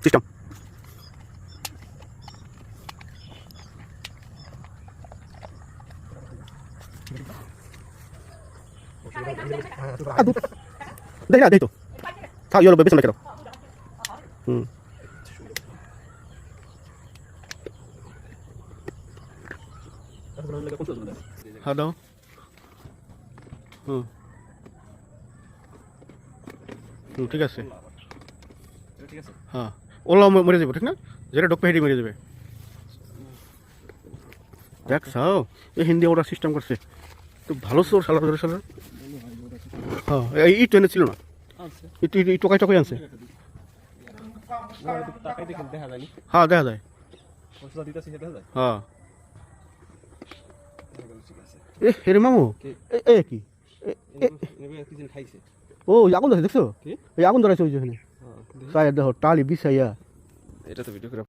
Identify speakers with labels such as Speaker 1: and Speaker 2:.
Speaker 1: System দেখি না, দেখি তো থাক ইয়ে বেছে না কেন। হ্যাঁ দাও। ঠিক আছে। হ্যাঁ ওলা মরে যাবো, ঠিক না? যেটা ডক হেঁটে মরে যাবে। দেখ সাও এই হিন্দি ওরা সিস্টেম করছে তো ভালো সোর সালা ধরে সালা। হ্যাঁ এই ট্রেনে ছিল না, এই টোকাই টোকাই আনছে। হ্যাঁ দেখা যায়। হ্যাঁ এ হেরে মামু এ কি ও আগুন ধরে দেখছো? এই আগুন ধরাইছে ওই যে দেখো টালি বিছাইয়া। এটা তো ভিডিও করে